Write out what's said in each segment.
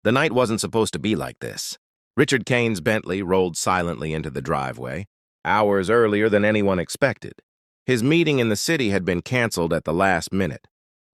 The night wasn't supposed to be like this. Richard Kane's Bentley rolled silently into the driveway, hours earlier than anyone expected. His meeting in the city had been canceled at the last minute,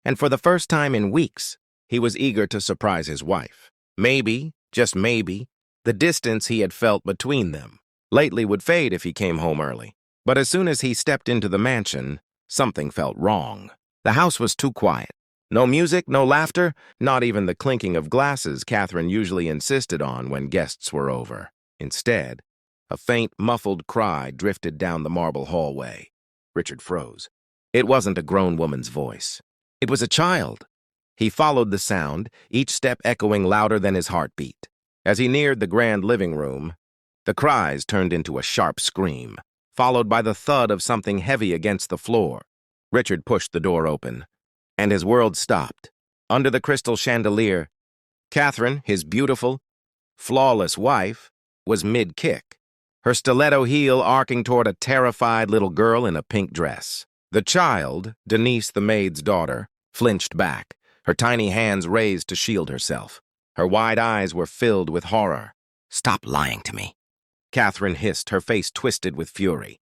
and for the first time in weeks, he was eager to surprise his wife. Maybe, just maybe, the distance he had felt between them lately would fade if he came home early. But as soon as he stepped into the mansion, something felt wrong. The house was too quiet. No music, no laughter, not even the clinking of glasses Catherine usually insisted on when guests were over. Instead, a faint, muffled cry drifted down the marble hallway. Richard froze. It wasn't a grown woman's voice. It was a child. He followed the sound, each step echoing louder than his heartbeat. As he neared the grand living room, the cries turned into a sharp scream, followed by the thud of something heavy against the floor. Richard pushed the door open, and his world stopped. Under the crystal chandelier, Catherine, his beautiful, flawless wife, was mid-kick, her stiletto heel arcing toward a terrified little girl in a pink dress. The child, Denise the maid's daughter, flinched back, her tiny hands raised to shield herself. Her wide eyes were filled with horror. "Stop lying to me," Catherine hissed, her face twisted with fury.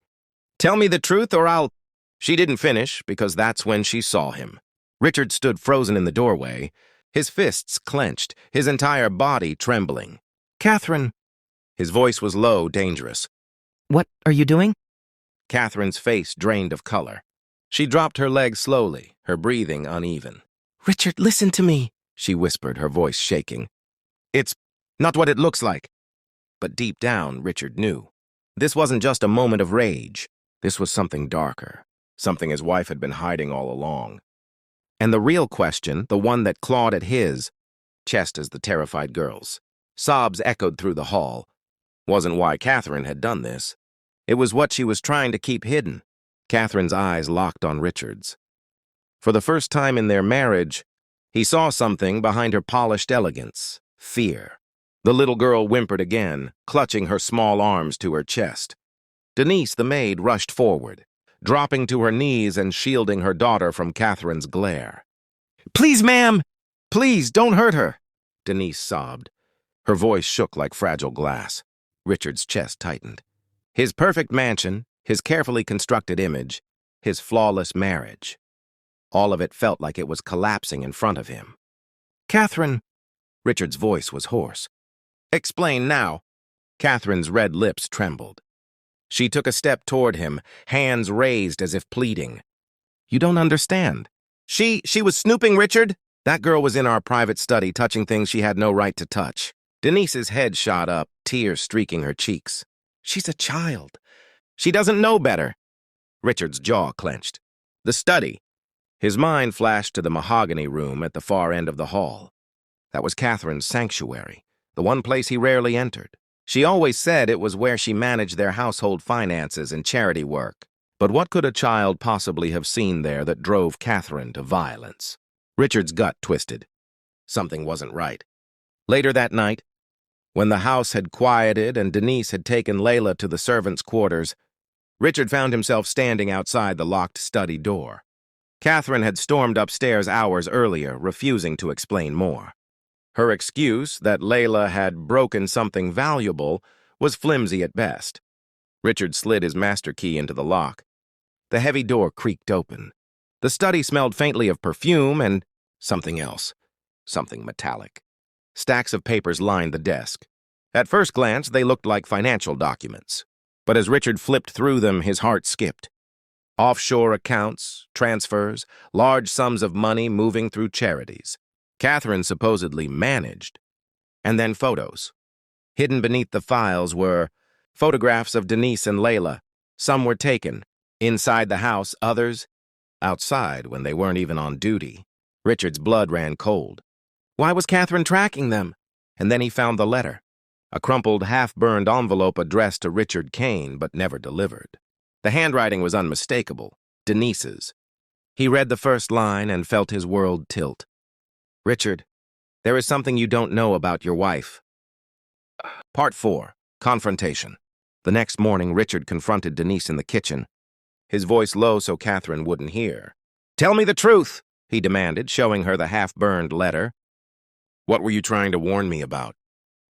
"Tell me the truth or I'll—" She didn't finish because that's when she saw him. Richard stood frozen in the doorway, his fists clenched, his entire body trembling. "Catherine." His voice was low, dangerous. "What are you doing?" Catherine's face drained of color. She dropped her legs slowly, her breathing uneven. "Richard, listen to me," she whispered, her voice shaking. "It's not what it looks like." But deep down, Richard knew. This wasn't just a moment of rage. This was something darker, something his wife had been hiding all along. And the real question, the one that clawed at his chest as the terrified girl's. Sobs echoed through the hall. Wasn't why Catherine had done this. It was what she was trying to keep hidden. Catherine's eyes locked on Richard's. For the first time in their marriage, he saw something behind her polished elegance: fear. The little girl whimpered again, clutching her small arms to her chest. Denise, the maid, rushed forward, dropping to her knees and shielding her daughter from Catherine's glare. "Please, ma'am! Please, don't hurt her!" Denise sobbed. Her voice shook like fragile glass. Richard's chest tightened. His perfect mansion, his carefully constructed image, his flawless marriage. All of it felt like it was collapsing in front of him. "Catherine," Richard's voice was hoarse. "Explain now." Catherine's red lips trembled. She took a step toward him, hands raised as if pleading. "You don't understand. She was snooping, Richard. That girl was in our private study, touching things she had no right to touch." Denise's head shot up, tears streaking her cheeks. "She's a child. She doesn't know better." Richard's jaw clenched. The study. His mind flashed to the mahogany room at the far end of the hall. That was Catherine's sanctuary, the one place he rarely entered. She always said it was where she managed their household finances and charity work. But what could a child possibly have seen there that drove Catherine to violence? Richard's gut twisted. Something wasn't right. Later that night, when the house had quieted and Denise had taken Layla to the servants' quarters, Richard found himself standing outside the locked study door. Catherine had stormed upstairs hours earlier, refusing to explain more. Her excuse, that Layla had broken something valuable, was flimsy at best. Richard slid his master key into the lock. The heavy door creaked open. The study smelled faintly of perfume and something else, something metallic. Stacks of papers lined the desk. At first glance, they looked like financial documents. But as Richard flipped through them, his heart skipped. Offshore accounts, transfers, large sums of money moving through charities. Catherine supposedly managed. And then photos. Hidden beneath the files were photographs of Denise and Layla. Some were taken inside the house, others outside when they weren't even on duty. Richard's blood ran cold. Why was Catherine tracking them? And then he found the letter. A crumpled, half-burned envelope addressed to Richard Kane, but never delivered. The handwriting was unmistakable, Denise's. He read the first line and felt his world tilt. "Richard, there is something you don't know about your wife." Part 4. Confrontation. The next morning, Richard confronted Denise in the kitchen, his voice low so Catherine wouldn't hear. "Tell me the truth," he demanded, showing her the half-burned letter. What were you trying to warn me about?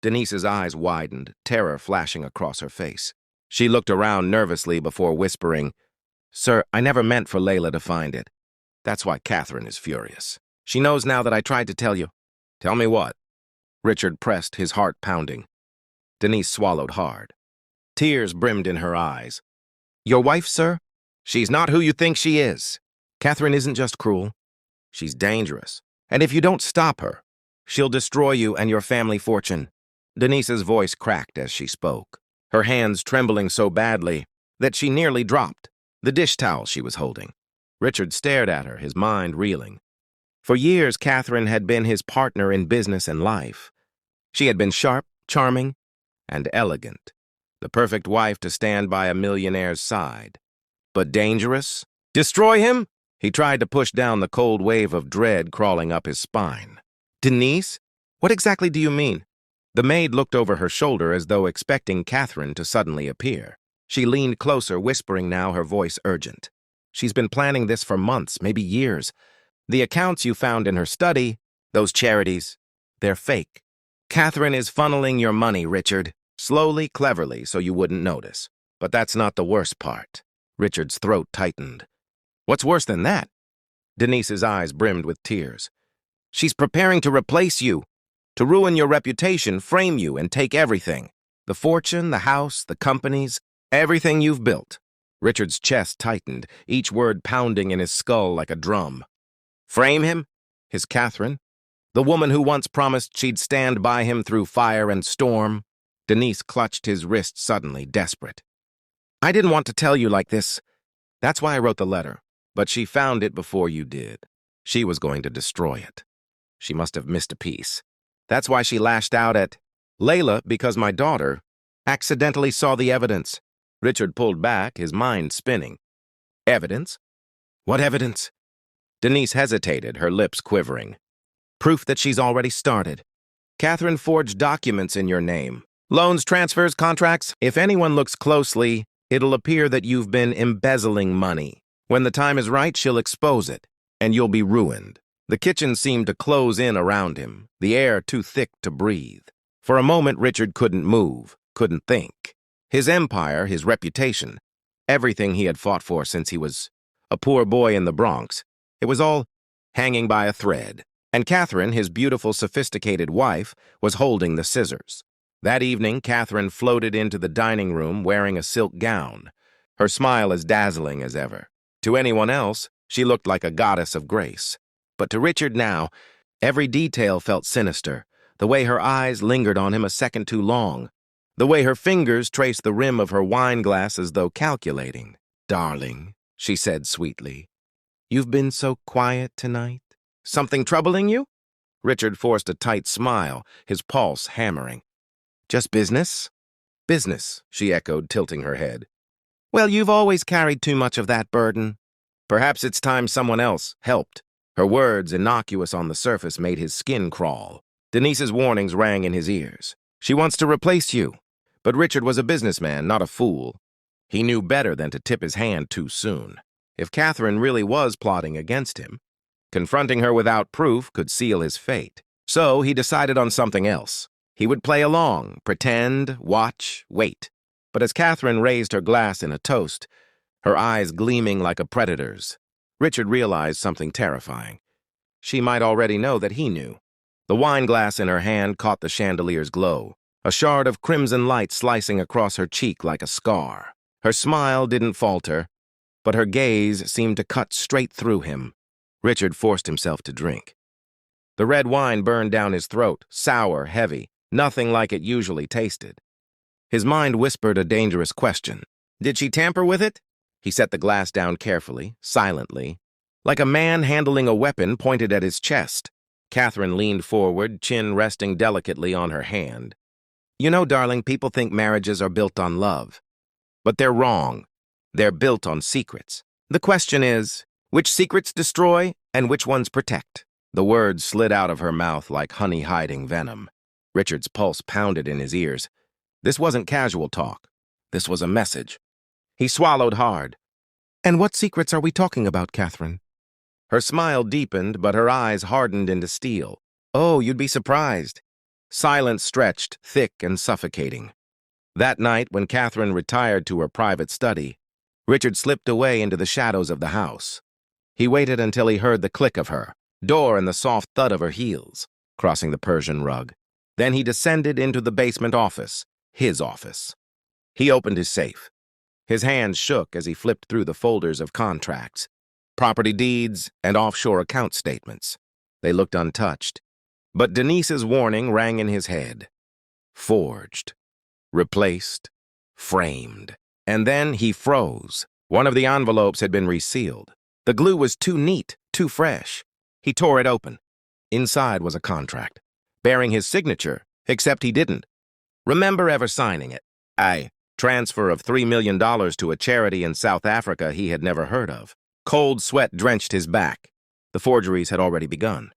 Denise's eyes widened, terror flashing across her face. She looked around nervously before whispering, "Sir, I never meant for Layla to find it. That's why Catherine is furious. She knows now that I tried to tell you." "Tell me what?" Richard pressed, his heart pounding. Denise swallowed hard. Tears brimmed in her eyes. "Your wife, sir? She's not who you think she is. Catherine isn't just cruel. She's dangerous. And if you don't stop her, she'll destroy you and your family fortune." Denise's voice cracked as she spoke, her hands trembling so badly that she nearly dropped the dish towel she was holding. Richard stared at her, his mind reeling. For years, Catherine had been his partner in business and life. She had been sharp, charming, and elegant, the perfect wife to stand by a millionaire's side. But dangerous? Destroy him? He tried to push down the cold wave of dread crawling up his spine. "Denise? What exactly do you mean?" The maid looked over her shoulder as though expecting Catherine to suddenly appear. She leaned closer, whispering now, her voice urgent. "She's been planning this for months, maybe years. The accounts you found in her study, those charities, they're fake. Catherine is funneling your money, Richard, slowly, cleverly, so you wouldn't notice. But that's not the worst part." Richard's throat tightened. "What's worse than that?" Denise's eyes brimmed with tears. "She's preparing to replace you, to ruin your reputation, frame you, and take everything. The fortune, the house, the companies, everything you've built." Richard's chest tightened, each word pounding in his skull like a drum. Frame him? His Catherine? The woman who once promised she'd stand by him through fire and storm? Denise clutched his wrist suddenly, desperate. "I didn't want to tell you like this. That's why I wrote the letter. But she found it before you did. She was going to destroy it. She must have missed a piece. That's why she lashed out at Layla, because my daughter accidentally saw the evidence." Richard pulled back, his mind spinning. "Evidence? What evidence?" Denise hesitated, her lips quivering. "Proof that she's already started. Catherine forged documents in your name. Loans, transfers, contracts. If anyone looks closely, it'll appear that you've been embezzling money. When the time is right, she'll expose it, and you'll be ruined." The kitchen seemed to close in around him, the air too thick to breathe. For a moment, Richard couldn't move, couldn't think. His empire, his reputation, everything he had fought for since he was a poor boy in the Bronx, it was all hanging by a thread. And Catherine, his beautiful, sophisticated wife, was holding the scissors. That evening, Catherine floated into the dining room wearing a silk gown, her smile as dazzling as ever. To anyone else, she looked like a goddess of grace. But to Richard now, every detail felt sinister, the way her eyes lingered on him a second too long, the way her fingers traced the rim of her wine glass as though calculating. "Darling," she said sweetly, "you've been so quiet tonight. Something troubling you?" Richard forced a tight smile, his pulse hammering. "Just business?" "Business," she echoed, tilting her head. "Well, you've always carried too much of that burden. Perhaps it's time someone else helped." Her words, innocuous on the surface, made his skin crawl. Denise's warnings rang in his ears. "She wants to replace you." But Richard was a businessman, not a fool. He knew better than to tip his hand too soon. If Catherine really was plotting against him, confronting her without proof could seal his fate. So he decided on something else. He would play along, pretend, watch, wait. But as Catherine raised her glass in a toast, her eyes gleaming like a predator's, Richard realized something terrifying. She might already know that he knew. The wine glass in her hand caught the chandelier's glow, a shard of crimson light slicing across her cheek like a scar. Her smile didn't falter, but her gaze seemed to cut straight through him. Richard forced himself to drink. The red wine burned down his throat, sour, heavy, nothing like it usually tasted. His mind whispered a dangerous question. Did she tamper with it? He set the glass down carefully, silently, like a man handling a weapon pointed at his chest. Catherine leaned forward, chin resting delicately on her hand. "You know, darling, people think marriages are built on love. But they're wrong. They're built on secrets. The question is, which secrets destroy and which ones protect?" The words slid out of her mouth like honey hiding venom. Richard's pulse pounded in his ears. This wasn't casual talk. This was a message. He swallowed hard. "And what secrets are we talking about, Catherine?" Her smile deepened, but her eyes hardened into steel. Oh, you'd be surprised. Silence stretched, thick and suffocating. That night, when Catherine retired to her private study, Richard slipped away into the shadows of the house. He waited until he heard the click of her door and the soft thud of her heels, crossing the Persian rug. Then he descended into the basement office, his office. He opened his safe. His hands shook as he flipped through the folders of contracts, property deeds, and offshore account statements. They looked untouched. But Denise's warning rang in his head. Forged. Replaced. Framed. And then he froze. One of the envelopes had been resealed. The glue was too neat, too fresh. He tore it open. Inside was a contract, bearing his signature, except he didn't remember ever signing it. A transfer of $3 million to a charity in South Africa he had never heard of. Cold sweat drenched his back. The forgeries had already begun.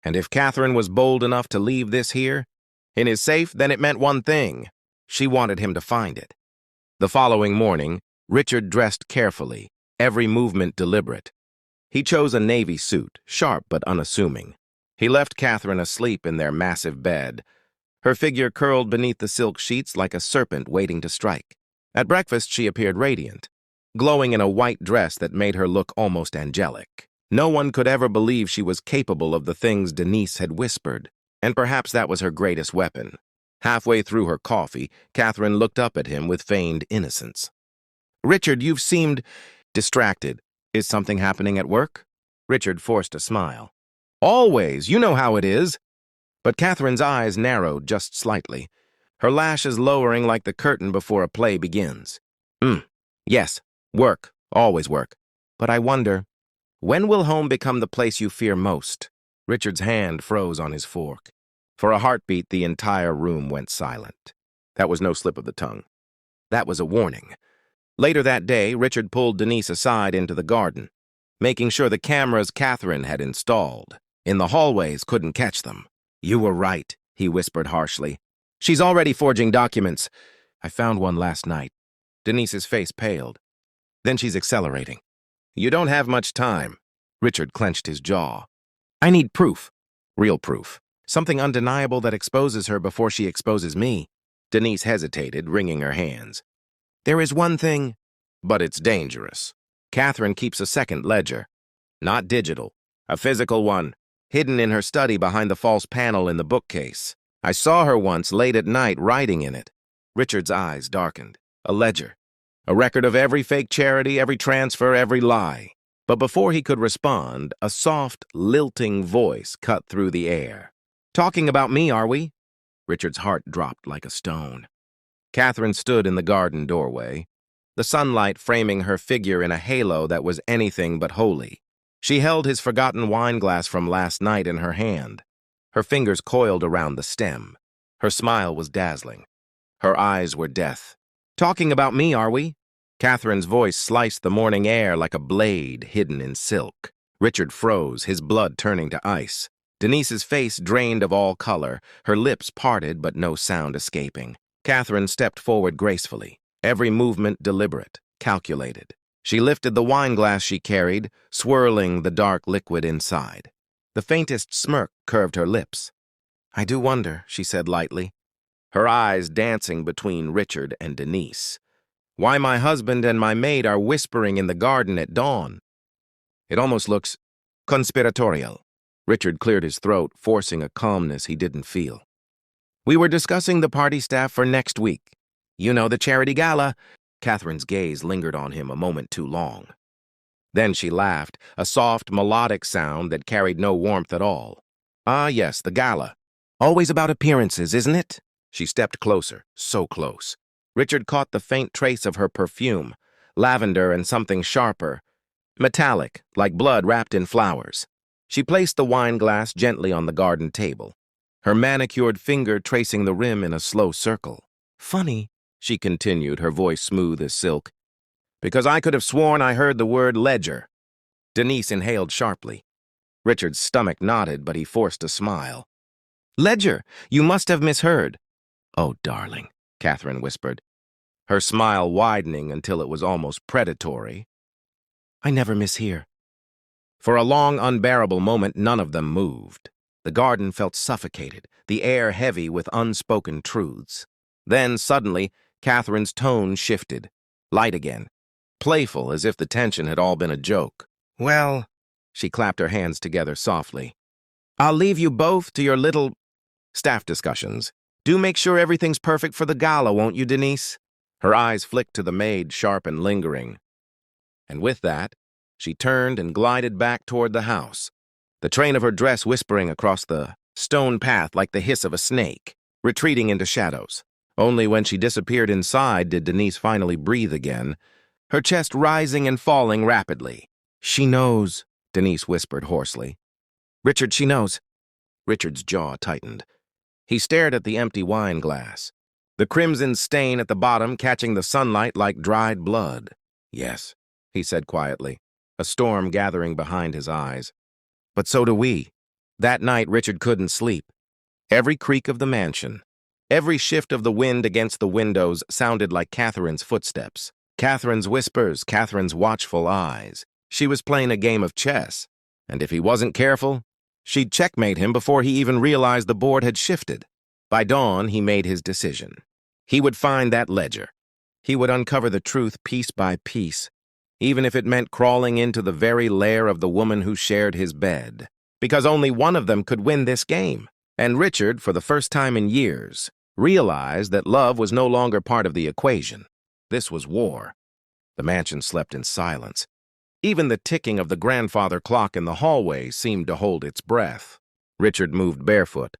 And if Catherine was bold enough to leave this here, in his safe, then it meant one thing. She wanted him to find it. The following morning, Richard dressed carefully, every movement deliberate. He chose a navy suit, sharp but unassuming. He left Catherine asleep in their massive bed, her figure curled beneath the silk sheets like a serpent waiting to strike. At breakfast, she appeared radiant, glowing in a white dress that made her look almost angelic. No one could ever believe she was capable of the things Denise had whispered, and perhaps that was her greatest weapon. Halfway through her coffee, Catherine looked up at him with feigned innocence. "Richard, you've seemed distracted. Is something happening at work?" Richard forced a smile. "Always, you know how it is." But Catherine's eyes narrowed just slightly, her lashes lowering like the curtain before a play begins. Yes, work, always work. But I wonder, when will home become the place you fear most?" Richard's hand froze on his fork. For a heartbeat, the entire room went silent. That was no slip of the tongue. That was a warning. Later that day, Richard pulled Denise aside into the garden, making sure the cameras Catherine had installed in the hallways couldn't catch them. "You were right," he whispered harshly. "She's already forging documents. I found one last night." Denise's face paled. "Then she's accelerating." "You don't have much time." Richard clenched his jaw. "I need proof. Real proof. Something undeniable that exposes her before she exposes me." Denise hesitated, wringing her hands. "There is one thing." "But it's dangerous." "Catherine keeps a second ledger. Not digital. A physical one, hidden in her study behind the false panel in the bookcase. I saw her once late at night writing in it." Richard's eyes darkened. A ledger. A record of every fake charity, every transfer, every lie. But before he could respond, a soft, lilting voice cut through the air. "Talking about me, are we?" Richard's heart dropped like a stone. Catherine stood in the garden doorway, the sunlight framing her figure in a halo that was anything but holy. She held his forgotten wineglass from last night in her hand, her fingers coiled around the stem. Her smile was dazzling. Her eyes were death. "Talking about me, are we?" Catherine's voice sliced the morning air like a blade hidden in silk. Richard froze, his blood turning to ice. Denise's face drained of all color, her lips parted but no sound escaping. Catherine stepped forward gracefully, every movement deliberate, calculated. She lifted the wineglass she carried, swirling the dark liquid inside. The faintest smirk curved her lips. "I do wonder," she said lightly, her eyes dancing between Richard and Denise, "why my husband and my maid are whispering in the garden at dawn. It almost looks conspiratorial." Richard cleared his throat, forcing a calmness he didn't feel. "We were discussing the party staff for next week. You know, the charity gala." Catherine's gaze lingered on him a moment too long. Then she laughed, a soft, melodic sound that carried no warmth at all. "Ah, yes, the gala. Always about appearances, isn't it?" She stepped closer, so close. Richard caught the faint trace of her perfume, lavender and something sharper, metallic, like blood wrapped in flowers. She placed the wineglass gently on the garden table, her manicured finger tracing the rim in a slow circle. "Funny," she continued, her voice smooth as silk, "because I could have sworn I heard the word ledger." Denise inhaled sharply. Richard's stomach knotted, but he forced a smile. "Ledger, you must have misheard." "Oh, darling," Catherine whispered, her smile widening until it was almost predatory. "I never mishear." For a long, unbearable moment, none of them moved. The garden felt suffocated, the air heavy with unspoken truths. Then, suddenly, Catherine's tone shifted. Light again. Playful, as if the tension had all been a joke. "Well," she clapped her hands together softly, "I'll leave you both to your little staff discussions. Do make sure everything's perfect for the gala, won't you, Denise?" Her eyes flicked to the maid, sharp and lingering. And with that, she turned and glided back toward the house, the train of her dress whispering across the stone path like the hiss of a snake, retreating into shadows. Only when she disappeared inside did Denise finally breathe again, her chest rising and falling rapidly. "She knows," Denise whispered hoarsely. "Richard, she knows." Richard's jaw tightened. He stared at the empty wine glass, the crimson stain at the bottom catching the sunlight like dried blood. "Yes," he said quietly, a storm gathering behind his eyes. "But so do we." That night, Richard couldn't sleep. Every creak of the mansion, every shift of the wind against the windows sounded like Catherine's footsteps. Catherine's whispers, Catherine's watchful eyes. She was playing a game of chess, and if he wasn't careful, she'd checkmate him before he even realized the board had shifted. By dawn, he made his decision. He would find that ledger. He would uncover the truth piece by piece, even if it meant crawling into the very lair of the woman who shared his bed. Because only one of them could win this game. And Richard, for the first time in years, realized that love was no longer part of the equation. This was war. The mansion slept in silence. Even the ticking of the grandfather clock in the hallway seemed to hold its breath. Richard moved barefoot,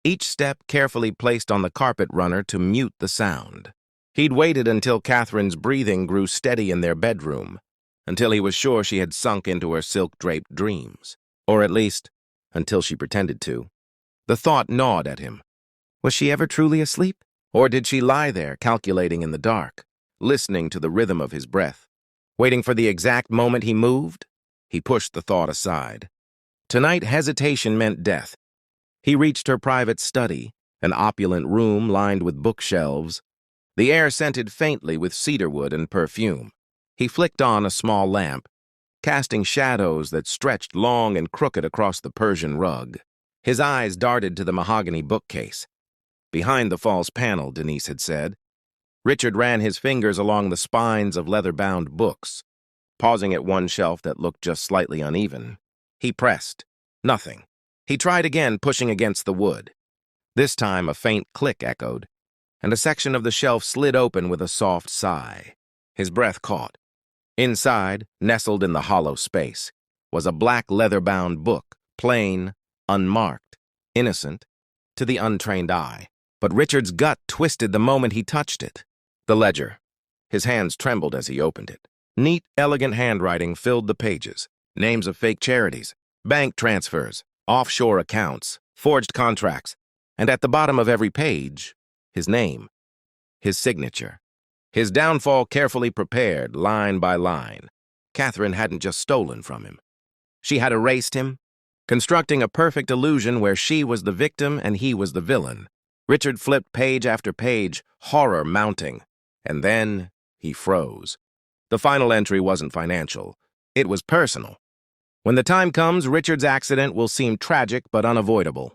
each step carefully placed on the carpet runner to mute the sound. He'd waited until Catherine's breathing grew steady in their bedroom, until he was sure she had sunk into her silk-draped dreams. Or at least, until she pretended to. The thought gnawed at him. Was she ever truly asleep? Or did she lie there, calculating in the dark, listening to the rhythm of his breath, waiting for the exact moment he moved? He pushed the thought aside. Tonight, hesitation meant death. He reached her private study, an opulent room lined with bookshelves. The air scented faintly with cedarwood and perfume. He flicked on a small lamp, casting shadows that stretched long and crooked across the Persian rug. His eyes darted to the mahogany bookcase. Behind the false panel, Denise had said. Richard ran his fingers along the spines of leather-bound books, pausing at one shelf that looked just slightly uneven. He pressed. Nothing. He tried again, pushing against the wood. This time a faint click echoed, and a section of the shelf slid open with a soft sigh. His breath caught. Inside, nestled in the hollow space, was a black leather-bound book, plain, unmarked, innocent, to the untrained eye. But Richard's gut twisted the moment he touched it. The ledger. His hands trembled as he opened it. Neat, elegant handwriting filled the pages. Names of fake charities, bank transfers, offshore accounts, forged contracts, and at the bottom of every page, his name, his signature. His downfall carefully prepared, line by line. Catherine hadn't just stolen from him. She had erased him, constructing a perfect illusion where she was the victim and he was the villain. Richard flipped page after page, horror mounting, and then he froze. The final entry wasn't financial. It was personal. When the time comes, Richard's accident will seem tragic but unavoidable.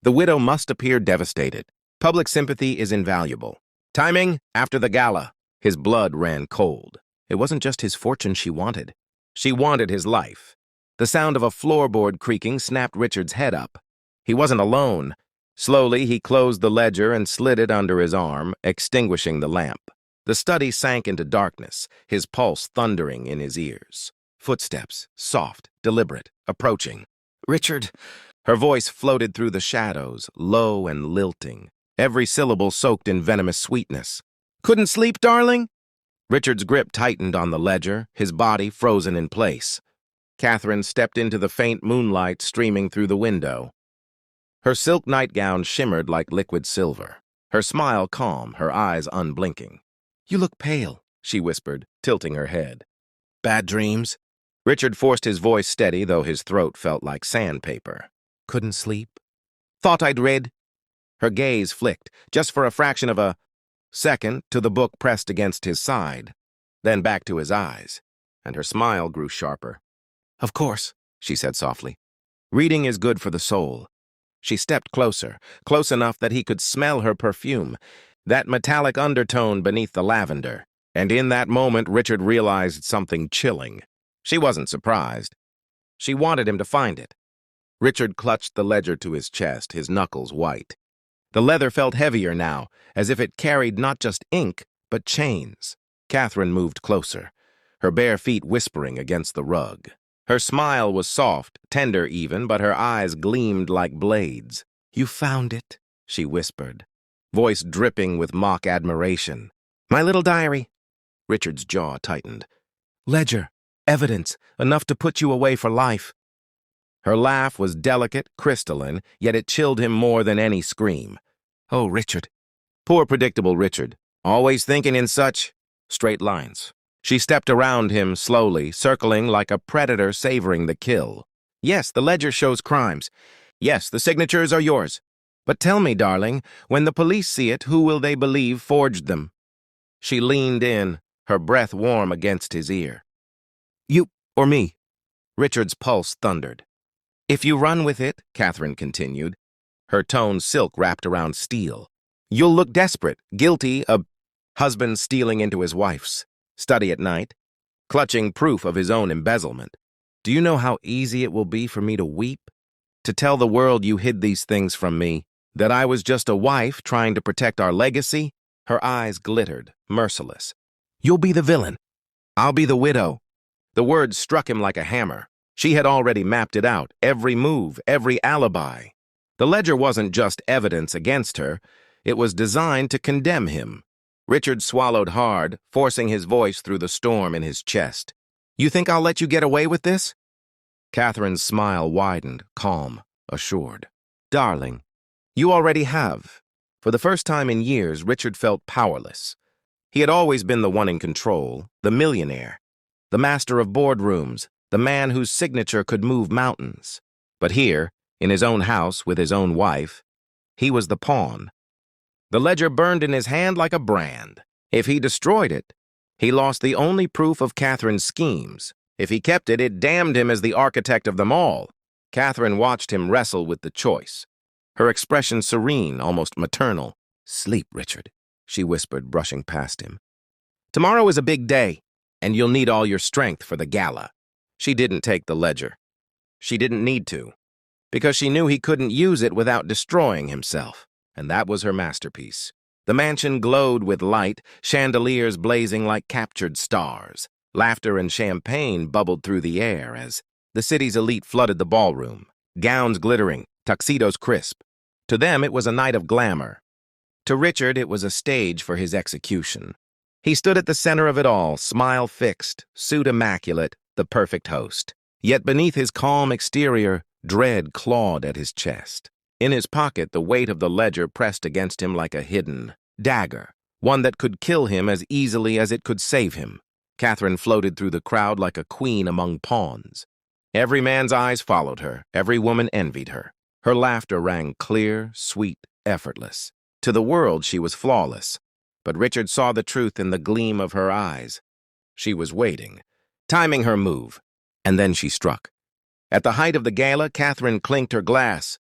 The widow must appear devastated. Public sympathy is invaluable. Timing, after the gala. His blood ran cold. It wasn't just his fortune she wanted. She wanted his life. The sound of a floorboard creaking snapped Richard's head up. He wasn't alone. Slowly, he closed the ledger and slid it under his arm, extinguishing the lamp. The study sank into darkness, his pulse thundering in his ears. Footsteps, soft, deliberate, approaching. "Richard!" Her voice floated through the shadows, low and lilting, every syllable soaked in venomous sweetness. "Couldn't sleep, darling?" Richard's grip tightened on the ledger, his body frozen in place. Catherine stepped into the faint moonlight streaming through the window. Her silk nightgown shimmered like liquid silver, her smile calm, her eyes unblinking. "You look pale," she whispered, tilting her head. "Bad dreams?" Richard forced his voice steady, though his throat felt like sandpaper. "Couldn't sleep? Thought I'd read?" Her gaze flicked, just for a fraction of a second, to the book pressed against his side, then back to his eyes, and her smile grew sharper. "Of course," she said softly. "Reading is good for the soul. She stepped closer, close enough that he could smell her perfume, that metallic undertone beneath the lavender. And in that moment, Richard realized something chilling. She wasn't surprised. She wanted him to find it. Richard clutched the ledger to his chest, his knuckles white. The leather felt heavier now, as if it carried not just ink, but chains. Catherine moved closer, her bare feet whispering against the rug. Her smile was soft, tender even, but her eyes gleamed like blades. "You found it," she whispered, voice dripping with mock admiration. "My little diary." Richard's jaw tightened. "Ledger, evidence, enough to put you away for life." Her laugh was delicate, crystalline, yet it chilled him more than any scream. "Oh, Richard." Poor predictable Richard, always thinking in such straight lines. She stepped around him slowly, circling like a predator savoring the kill. "Yes, the ledger shows crimes. Yes, the signatures are yours. But tell me, darling, when the police see it, who will they believe forged them?" She leaned in, her breath warm against his ear. "You or me?" Richard's pulse thundered. "If you run with it," Catherine continued, her tone silk wrapped around steel, "you'll look desperate, guilty, a husband stealing into his wife's study at night, clutching proof of his own embezzlement. Do you know how easy it will be for me to weep? To tell the world you hid these things from me, that I was just a wife trying to protect our legacy?" Her eyes glittered, merciless. "You'll be the villain. I'll be the widow." The words struck him like a hammer. She had already mapped it out, every move, every alibi. The ledger wasn't just evidence against her, it was designed to condemn him. Richard swallowed hard, forcing his voice through the storm in his chest. "You think I'll let you get away with this?" Catherine's smile widened, calm, assured. "Darling, you already have." For the first time in years, Richard felt powerless. He had always been the one in control, the millionaire, the master of boardrooms, the man whose signature could move mountains. But here, in his own house with his own wife, he was the pawn. The ledger burned in his hand like a brand. If he destroyed it, he lost the only proof of Catherine's schemes. If he kept it, it damned him as the architect of them all. Catherine watched him wrestle with the choice, her expression serene, almost maternal. "Sleep, Richard," she whispered, brushing past him. "Tomorrow is a big day, and you'll need all your strength for the gala." She didn't take the ledger. She didn't need to, because she knew he couldn't use it without destroying himself, and that was her masterpiece. The mansion glowed with light, chandeliers blazing like captured stars. Laughter and champagne bubbled through the air as the city's elite flooded the ballroom, gowns glittering, tuxedos crisp. To them, it was a night of glamour. To Richard, it was a stage for his execution. He stood at the center of it all, smile fixed, suit immaculate, the perfect host. Yet beneath his calm exterior, dread clawed at his chest. In his pocket, the weight of the ledger pressed against him like a hidden dagger, one that could kill him as easily as it could save him. Catherine floated through the crowd like a queen among pawns. Every man's eyes followed her, every woman envied her. Her laughter rang clear, sweet, effortless. To the world, she was flawless, but Richard saw the truth in the gleam of her eyes. She was waiting, timing her move, and then she struck. At the height of the gala, Catherine clinked her glass,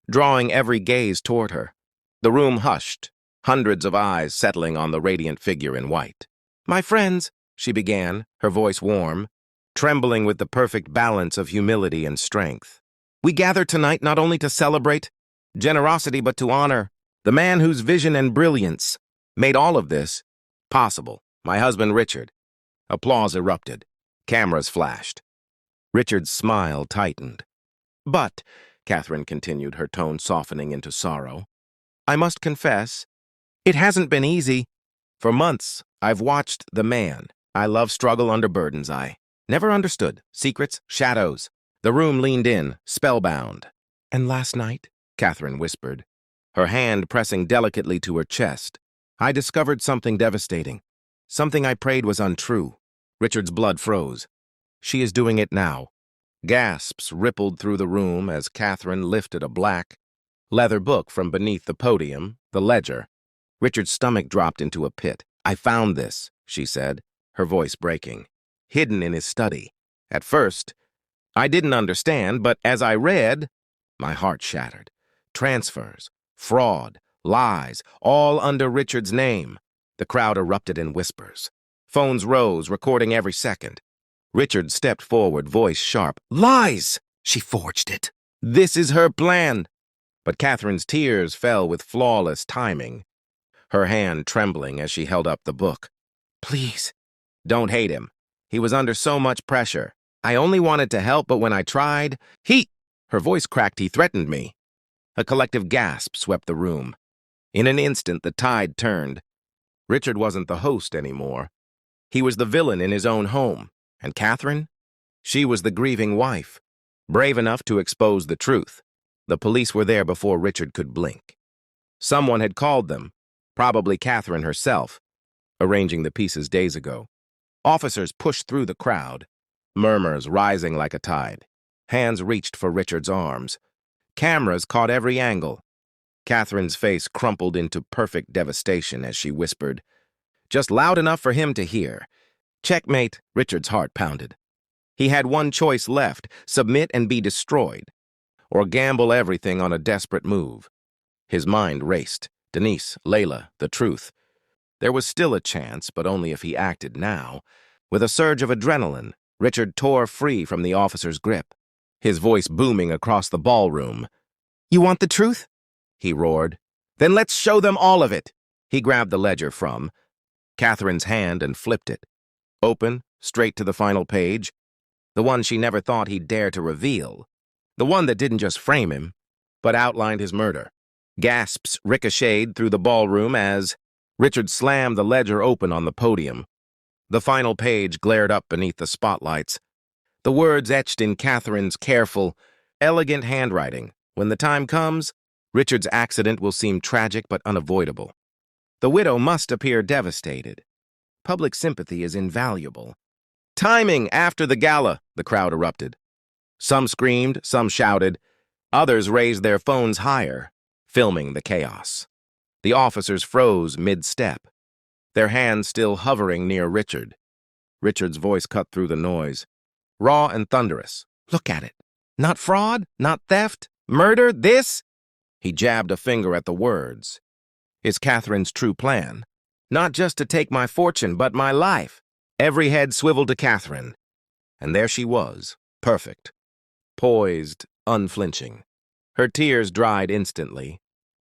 drawing every gaze toward her. The room hushed, hundreds of eyes settling on the radiant figure in white. "My friends," she began, her voice warm, trembling with the perfect balance of humility and strength. "We gather tonight not only to celebrate generosity but to honor the man whose vision and brilliance made all of this possible, my husband Richard." Applause erupted. Cameras flashed. Richard's smile tightened. "But," Catherine continued, her tone softening into sorrow, "I must confess, it hasn't been easy. For months, I've watched the man I love struggle under burdens I never understood. Secrets, shadows." The room leaned in, spellbound. "And last night," Catherine whispered, her hand pressing delicately to her chest, "I discovered something devastating. Something I prayed was untrue." Richard's blood froze. "She is doing it now." Gasps rippled through the room as Catherine lifted a black leather book from beneath the podium, the ledger. Richard's stomach dropped into a pit. "I found this," she said, her voice breaking, "hidden in his study. At first, I didn't understand, but as I read, my heart shattered. Transfers, fraud, lies, all under Richard's name. The crowd erupted in whispers. Phones rose, recording every second. Richard stepped forward, voice sharp. Lies! She forged it. This is her plan. But Catherine's tears fell with flawless timing, her hand trembling as she held up the book. Please. Don't hate him. He was under so much pressure. I only wanted to help, but when I tried, Her voice cracked. He threatened me. A collective gasp swept the room. In an instant, the tide turned. Richard wasn't the host anymore. He was the villain in his own home. And Catherine? She was the grieving wife, brave enough to expose the truth. The police were there before Richard could blink. Someone had called them, probably Catherine herself, arranging the pieces days ago. Officers pushed through the crowd, murmurs rising like a tide. Hands reached for Richard's arms. Cameras caught every angle. Catherine's face crumpled into perfect devastation as she whispered, just loud enough for him to hear. Checkmate. Richard's heart pounded. He had one choice left, submit and be destroyed, or gamble everything on a desperate move. His mind raced. Denise, Layla, the truth. There was still a chance, but only if he acted now. With a surge of adrenaline, Richard tore free from the officer's grip, his voice booming across the ballroom. You want the truth? He roared. Then let's show them all of it. He grabbed the ledger from Catherine's hand and flipped it. Open, straight to the final page. The one she never thought he'd dare to reveal. The one that didn't just frame him, but outlined his murder. Gasps ricocheted through the ballroom as Richard slammed the ledger open on the podium. The final page glared up beneath the spotlights. The words etched in Catherine's careful, elegant handwriting. When the time comes, Richard's accident will seem tragic but unavoidable. The widow must appear devastated. Public sympathy is invaluable. Timing after the gala, the crowd erupted. Some screamed, some shouted. Others raised their phones higher, filming the chaos. The officers froze mid-step, their hands still hovering near Richard. Richard's voice cut through the noise, raw and thunderous. Look at it. Not fraud, not theft, murder, this? He jabbed a finger at the words. Is Catherine's true plan? Not just to take my fortune, but my life. Every head swiveled to Catherine. And there she was, perfect, poised, unflinching. Her tears dried instantly,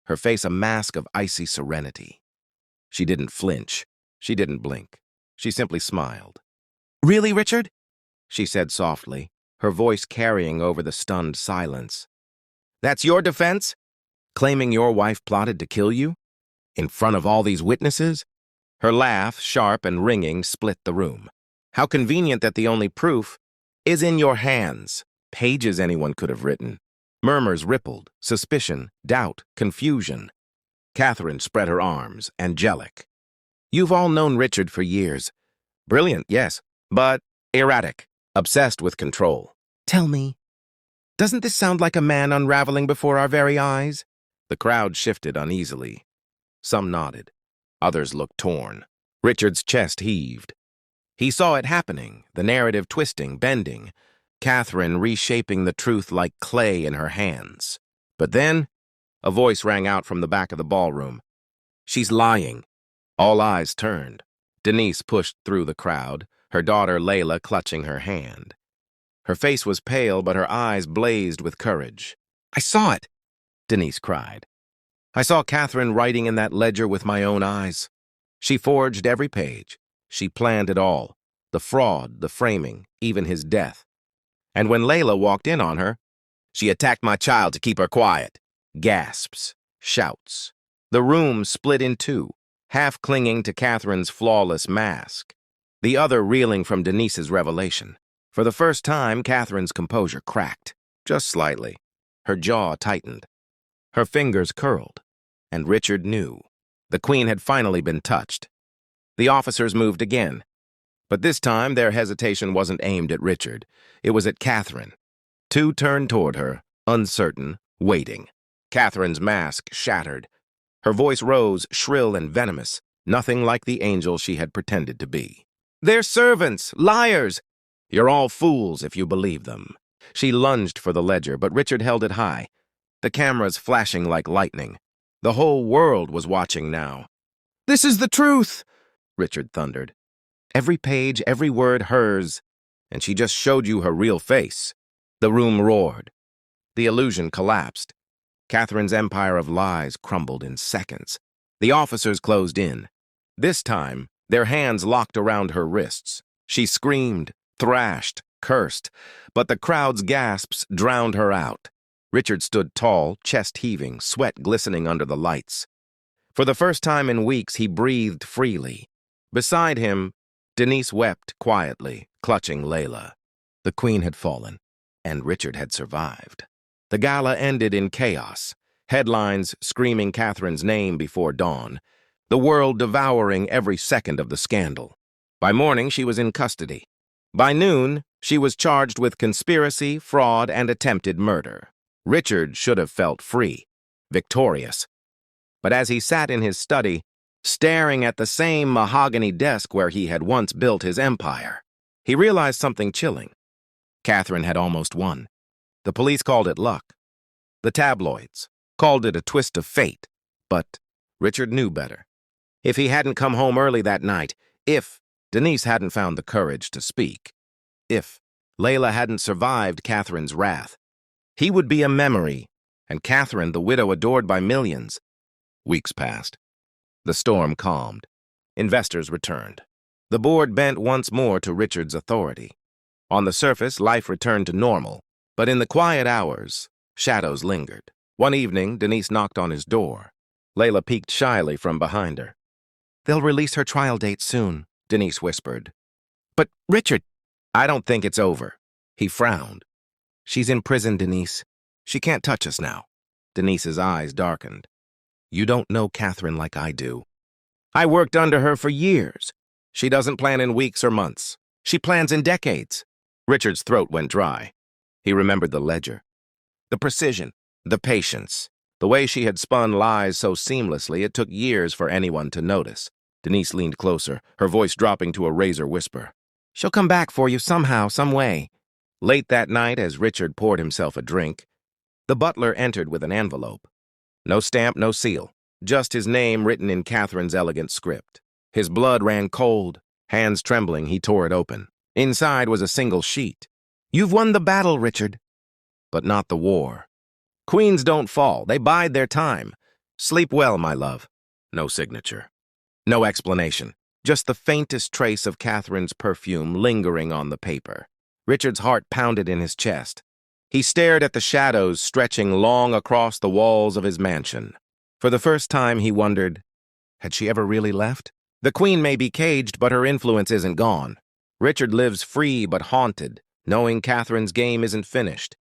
her face a mask of icy serenity. She didn't flinch. She didn't blink. She simply smiled. Really, Richard? She said softly, her voice carrying over the stunned silence. That's your defense? Claiming your wife plotted to kill you? In front of all these witnesses? Her laugh, sharp and ringing, split the room. How convenient that the only proof is in your hands. Pages anyone could have written. Murmurs rippled, suspicion, doubt, confusion. Catherine spread her arms, angelic. You've all known Richard for years. Brilliant, yes, but erratic, obsessed with control. Tell me, doesn't this sound like a man unraveling before our very eyes? The crowd shifted uneasily. Some nodded. Others looked torn. Richard's chest heaved. He saw it happening, the narrative twisting, bending, Catherine reshaping the truth like clay in her hands. But then, a voice rang out from the back of the ballroom. She's lying. All eyes turned. Denise pushed through the crowd, her daughter Layla clutching her hand. Her face was pale, but her eyes blazed with courage. I saw it, Denise cried. I saw Catherine writing in that ledger with my own eyes. She forged every page. She planned it all. The fraud, the framing, even his death. And when Layla walked in on her, she attacked my child to keep her quiet. Gasps, shouts. The room split in two, half clinging to Catherine's flawless mask, the other reeling from Denise's revelation. For the first time, Catherine's composure cracked, just slightly. Her jaw tightened. Her fingers curled. And Richard knew. The Queen had finally been touched. The officers moved again. But this time, their hesitation wasn't aimed at Richard. It was at Catherine. Two turned toward her, uncertain, waiting. Catherine's mask shattered. Her voice rose, shrill and venomous, nothing like the angel she had pretended to be. They're servants, liars! You're all fools if you believe them. She lunged for the ledger, but Richard held it high. the cameras flashing like lightning. The whole world was watching now. "This is the truth," Richard thundered. "Every page, every word hers, and she just showed you her real face." The room roared. The illusion collapsed. Catherine's empire of lies crumbled in seconds. The officers closed in. This time, their hands locked around her wrists. She screamed, thrashed, cursed, but the crowd's gasps drowned her out. Richard stood tall, chest heaving, sweat glistening under the lights. For the first time in weeks, he breathed freely. Beside him, Denise wept quietly, clutching Layla. The queen had fallen, and Richard had survived. The gala ended in chaos, headlines screaming Catherine's name before dawn, the world devouring every second of the scandal. By morning, she was in custody. By noon, she was charged with conspiracy, fraud, and attempted murder. Richard should have felt free, victorious. But as he sat in his study, staring at the same mahogany desk where he had once built his empire, he realized something chilling. Catherine had almost won. The police called it luck. The tabloids called it a twist of fate. But Richard knew better. If he hadn't come home early that night, if Denise hadn't found the courage to speak, if Layla hadn't survived Catherine's wrath, he would be a memory, and Catherine the widow adored by millions. Weeks passed. The storm calmed. Investors returned. The board bent once more to Richard's authority. On the surface, life returned to normal, but in the quiet hours, shadows lingered. One evening, Denise knocked on his door. Layla peeked shyly from behind her. "They'll release her trial date soon," Denise whispered. "But, Richard—" "I don't think it's over." He frowned. "She's in prison, Denise. She can't touch us now." Denise's eyes darkened. "You don't know Catherine like I do. I worked under her for years. She doesn't plan in weeks or months. She plans in decades." Richard's throat went dry. He remembered the ledger. The precision, the patience, the way she had spun lies so seamlessly it took years for anyone to notice. Denise leaned closer, her voice dropping to a razor whisper. "She'll come back for you somehow, some way." Late that night, as Richard poured himself a drink, the butler entered with an envelope. No stamp, no seal, just his name written in Catherine's elegant script. His blood ran cold. Hands trembling, he tore it open. Inside was a single sheet. "You've won the battle, Richard." But not the war. Queens don't fall. They bide their time. Sleep well, my love. No signature. No explanation. Just the faintest trace of Catherine's perfume lingering on the paper. Richard's heart pounded in his chest. He stared at the shadows stretching long across the walls of his mansion. For the first time, he wondered, had she ever really left? The queen may be caged, but her influence isn't gone. Richard lives free but haunted, knowing Catherine's game isn't finished.